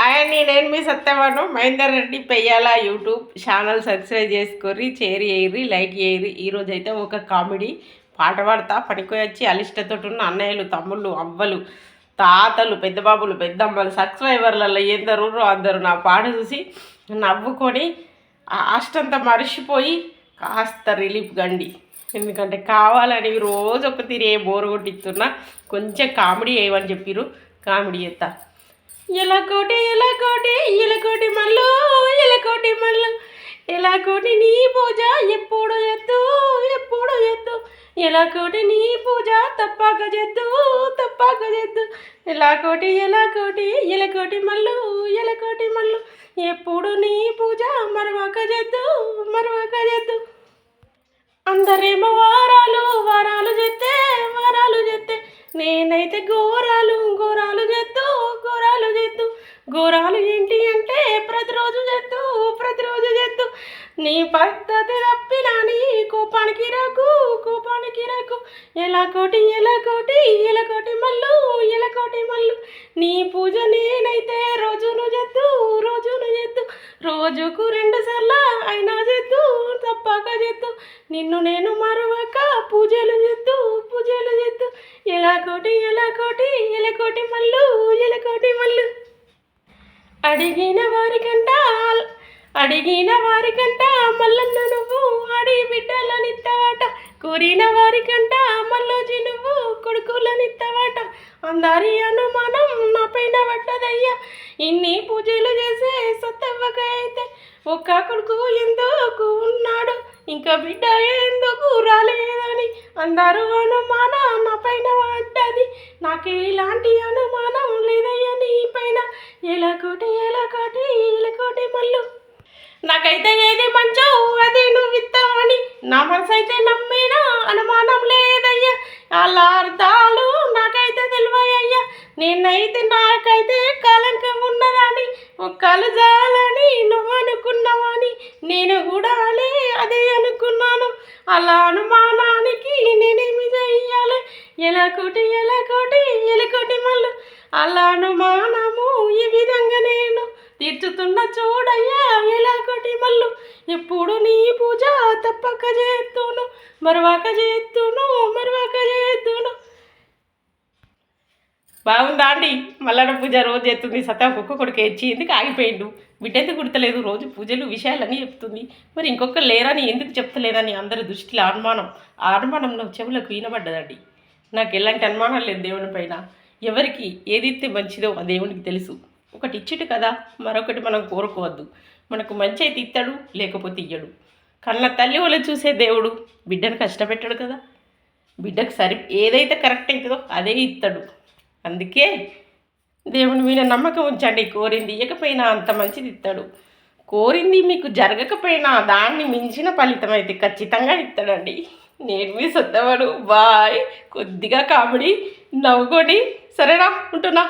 And నేను మీ Satyavanu Mahender Reddy Peyyala YouTube channel subscribe చేసుకొని షేర్ చేయరి లైక్ చేయరి. ఈరోజు అయితే ఒక కామెడీ పాట పాడతా. పనికి వచ్చి అలిష్టతో ఉన్న అన్నయ్యలు తమ్ముళ్ళు అవ్వలు తాతలు పెద్దబాబులు పెద్దమ్మలు సబ్స్క్రైబర్లలో ఎందరూ అందరూ నా పాట చూసి నవ్వుకొని అష్టంతా మర్చిపోయి కాస్త రిలీఫ్ గండి. ఎందుకంటే కావాలని రోజు ఒక తీరే బోరు కొట్టిస్తున్నా. కొంచెం కామెడీ వేయమని చెప్పిరు, కామెడీ చేస్తా. ఎలకోటి ఎలకోటి ఎలకోటి మల్లు ఎలకోటి మల్లు ఎలకోటి నీ పూజ ఎప్పుడు ఎత్తు ఎప్పుడు ఎత్తు ఎలకోటి నీ పూజ తప్పక చేద్దు తప్పక చేద్దు ఎలకోటి ఎలకోటి ఎలకోటి మల్లు ఎలకోటి మల్లు ఎప్పుడు నీ పూజ మరవక చేద్దు మరవక చేద్దు. అందరేమో వారాలు వారాలు చేస్తే నేనైతే ఘోరాలు ఘోరాలు చేద్దు ఘోరాలు చేద్దు. ఘోరాలు ఏంటి అంటే ప్రతిరోజు చేద్దు నీ పద్ధతి తప్పినా నీ కోపానికి రాకు కోపానికి రాకు. ఎలకోటి ఎలకోటి ఎలకోటి మల్లు ఎలకోటి మల్లు నీ పూజ నేనైతే రోజును చేద్దు రోజుకు 2 సార్లు అయినా చేద్దు తప్పక చేద్దు. నిన్ను నేను మరవక పూజలు చేద్దు ఎలకోటి ఎలకోటి ఎలకోటి మల్లు ఎలకోటి మల్లు. అడిగిన వారికంట మల్లన్న నువ్వు ఆడి బిడ్డలనిత్తవాట. కోరిన వారికంట మల్లోజీ నువ్వు కొడుకులనిత్తవాట. అందరి అనుమానం నా పైన పడ్డదయ్యా. ఇన్ని పూజలు చేసే సత్తవ్వక అయితే ఒక్క కొడుకు ఎందుకు ఉన్నాడు ఇంకా బిడ్డ ఎందుకు రాలేదని అందరూ అనుమానం నా పైన పడ్డది. నాకు ఇలాంటి అనుమానం లేదయ్యా నీ పైన. ఎలకోటి ఎలకోటి ఎలకోటి మల్లు నాకైతే ఏది మంచో అది నువ్వు ఇస్తావని నా మనసు అయితే నమ్మినా అనుమానం లేదయ్యా. అలా అర్థాలు నాకైతే తెలివయ్యా. నాకైతే కలంకం ఉన్నదని ఒక్కలు జాలని నువ్వు అనుకున్నావని నేను కూడా అదే అనుకున్నాను. అలా అనుమానానికి నేనేమి చెయ్యాలి. ఎలకోటి ఎలకోటి ఎలకోటి మల్లు అలా అనుమానము ఈ విధంగా నేను తీర్చుతున్న చూడయ్యా. ఎలకోటి మల్లు ఎప్పుడు నీ పూజ తప్పక చేస్తును మరవక చేస్తును మరవక చేస్తును. బాగుందా అండి? మల్లన్న పూజ రోజు చేస్తుంది. సత్యం ఒక్క కొడుకు ఇచ్చి ఎందుకు ఆగిపోయిండు? బిడ్డ ఎందుకు కుడతలేదు? రోజు పూజలు విషయాలన్నీ చెప్తుంది. మరి ఇంకొకరు లేరని ఎందుకు చెప్తలేదని అందరి దృష్టిలో అనుమానం. ఆ అనుమానంలో చెవులకు వినబడ్డదండి. నాకు ఎలాంటి అనుమానం లేదు దేవుని పైన. ఎవరికి ఏదైతే మంచిదో ఆ దేవునికి తెలుసు. ఒకటి ఇచ్చుడు కదా, మరొకటి మనం కోరుకోవద్దు. మనకు మంచి అయితే ఇస్తాడు, లేకపోతే ఇయ్యడు. కన్న తల్లి వాళ్ళు చూసే దేవుడు బిడ్డను కష్టపెట్టాడు కదా. బిడ్డకు ఏదైతే కరెక్ట్ అవుతుందో అదే ఇస్తాడు. అందుకే దేవుని మీద నమ్మకం ఉంచండి. కోరింది ఇయ్యకపోయినా అంత మంచిది ఇస్తాడు. కోరింది మీకు జరగకపోయినా దాన్ని మించిన ఫలితం అయితే ఖచ్చితంగా ఇస్తాడండి. నేను మీ సొంతవాడు. బాయ్. కొద్దిగా కామెడీ నవ్వుకోండి. సరేనా? ఉంటున్నా.